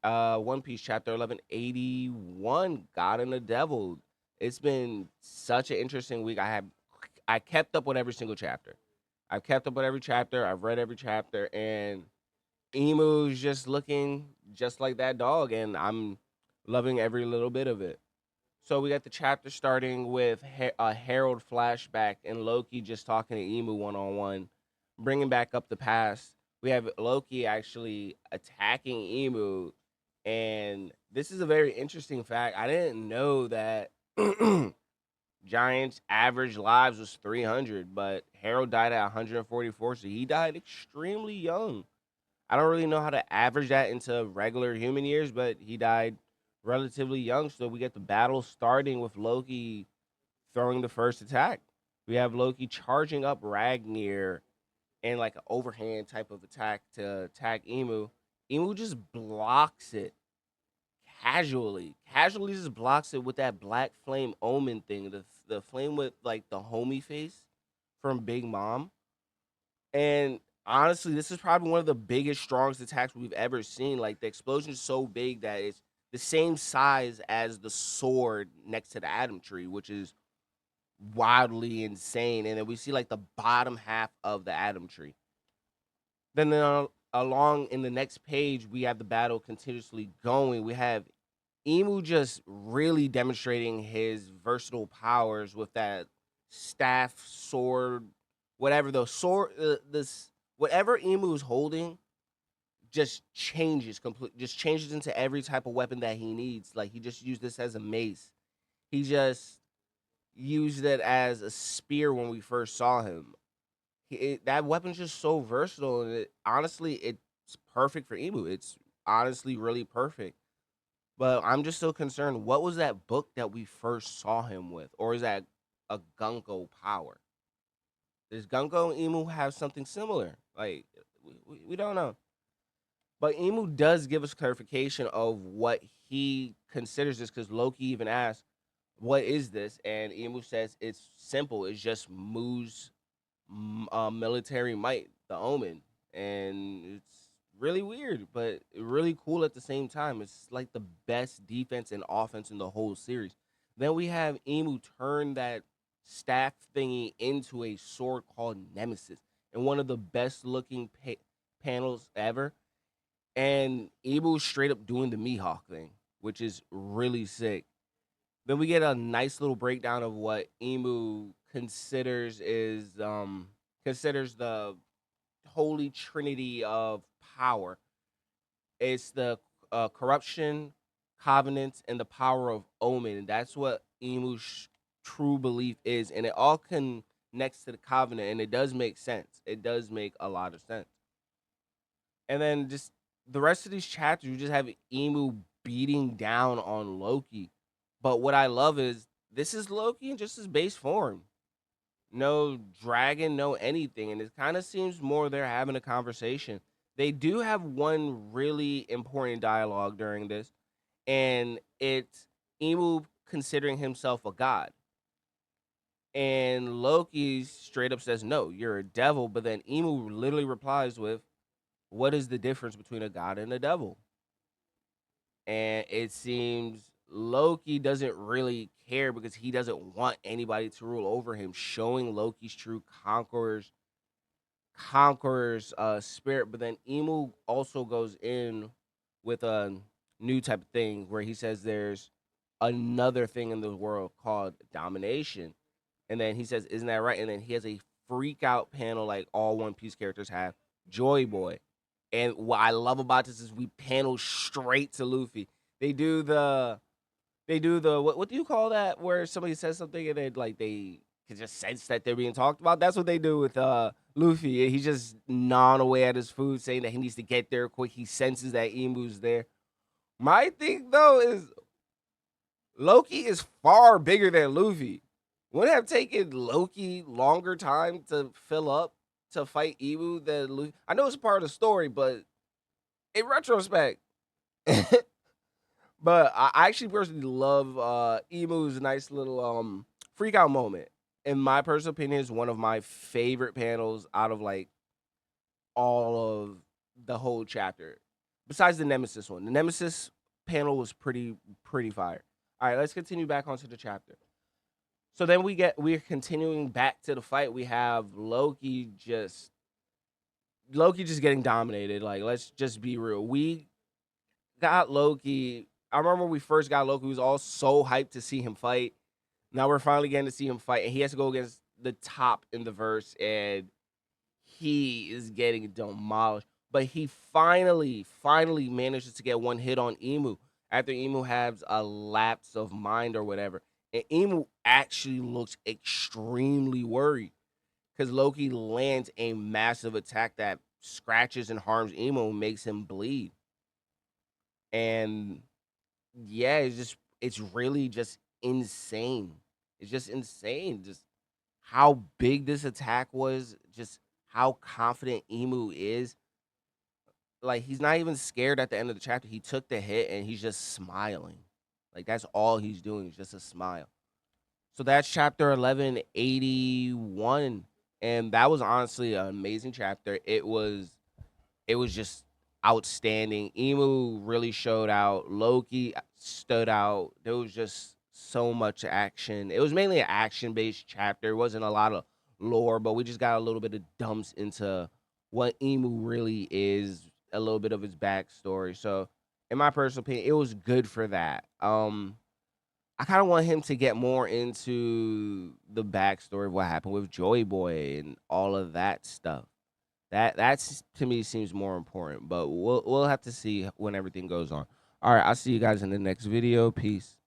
One Piece chapter 1181, God and the Devil. It's been such an interesting week. I kept up with every single chapter. I've kept up with every chapter. I've read every chapter, and Emu's just looking just like that dog, and I'm loving every little bit of it. So we got the chapter starting with a Herald flashback and Loki just talking to Emu one on one, bringing back up the past. We have Loki actually attacking Emu, and this is a very interesting fact. I didn't know that Giants' average lives was 300, but Harold died at 144, so he died extremely young. I don't really know how to average that into regular human years, but he died relatively young. So we get the battle starting with Loki throwing the first attack. We have Loki charging up Ragnir in like an overhand type of attack to attack Emu. Emu just blocks it casually just blocks it with that black flame omen thing, the flame with like the homie face from Big Mom. And honestly, this is probably one of the biggest, strongest attacks we've ever seen. Like the explosion is so big that it's the same size as the sword next to the Atom Tree, which is wildly insane. And then we see like the bottom half of the Atom Tree. Then along in the next page, we have the battle continuously going. We have Emu just really demonstrating his versatile powers with that staff, sword, whatever the sword, this whatever Emu is holding, just changes into every type of weapon that he needs. Like he just used this as a mace. He just used it as a spear when we first saw him. That weapon's just so versatile, and honestly, it's perfect for Emu. It's honestly really perfect. But I'm just so concerned. What was that book that we first saw him with, or is that a Gunko power? Does Gunko and Emu have something similar? Like we don't know. But Emu does give us clarification of what he considers this, because Loki even asks, "What is this?" And Emu says it's simple. It's just Mu's military might, the Omen, and it's really weird, but really cool at the same time. It's like the best defense and offense in the whole series. Then we have Emu turn that staff thingy into a sword called Nemesis, and one of the best looking panels ever. And Emu straight up doing the Mihawk thing, which is really sick. Then we get a nice little breakdown of what Emu considers the holy trinity of power. It's the corruption, covenant, and the power of omen. And that's what Emu's true belief is, and it all connects to the covenant, and it does make sense. It does make a lot of sense. And then just the rest of these chapters, you just have Emu beating down on Loki. But what I love is this is Loki in just his base form. No dragon, no anything. And it kind of seems more they're having a conversation. They do have one really important dialogue during this, and it's Emu considering himself a god. And Loki straight up says, "No, you're a devil." But then Emu literally replies with, "What is the difference between a god and a devil?" And it seems Loki doesn't really care because he doesn't want anybody to rule over him, showing Loki's true conqueror's spirit. But then Emu also goes in with a new type of thing where he says there's another thing in the world called domination. And then he says, "Isn't that right?" And then he has a freak out panel like all One Piece characters have, Joy Boy. And what I love about this is we panel straight to Luffy. They do the what do you call that, where somebody says something and then like they can just sense that they're being talked about? That's what they do with Luffy. He's just gnawing away at his food, saying that he needs to get there quick. He senses that Emu's there. My thing though is Loki is far bigger than Luffy. Would it have taken Loki longer time to fill up to fight Emu than Luffy? I know it's part of the story, but in retrospect, but I actually personally love Emu's nice little freak out moment. In my personal opinion, is one of my favorite panels out of like all of the whole chapter. besides the Nemesis one. The Nemesis panel was pretty fire. All right, let's continue back onto the chapter. So then we're continuing back to the fight. We have Loki just getting dominated. Like, let's just be real. We got Loki. I remember when we first got Loki, we was all so hyped to see him fight. Now we're finally getting to see him fight, and he has to go against the top in the verse, and he is getting demolished. But he finally manages to get one hit on Emu after Emu has a lapse of mind or whatever. And Emu actually looks extremely worried because Loki lands a massive attack that scratches and harms Emo and makes him bleed. And yeah, it's really just insane. It's just insane. Just how big this attack was, just how confident Emu is. Like, he's not even scared at the end of the chapter. He took the hit and he's just smiling. Like, that's all he's doing is just a smile. So that's chapter 1181, and that was honestly an amazing chapter. It was just outstanding. Emu really showed out. Loki stood out. There was just so much action. It was mainly an action-based chapter. It wasn't a lot of lore, but we just got a little bit of dumps into what Emu really is, a little bit of his backstory. So, in my personal opinion, it was good for that. I kind of want him to get more into the backstory of what happened with Joy Boy and all of that stuff. That's to me seems more important, but we'll have to see when everything goes on. All right, I'll see you guys in the next video. Peace.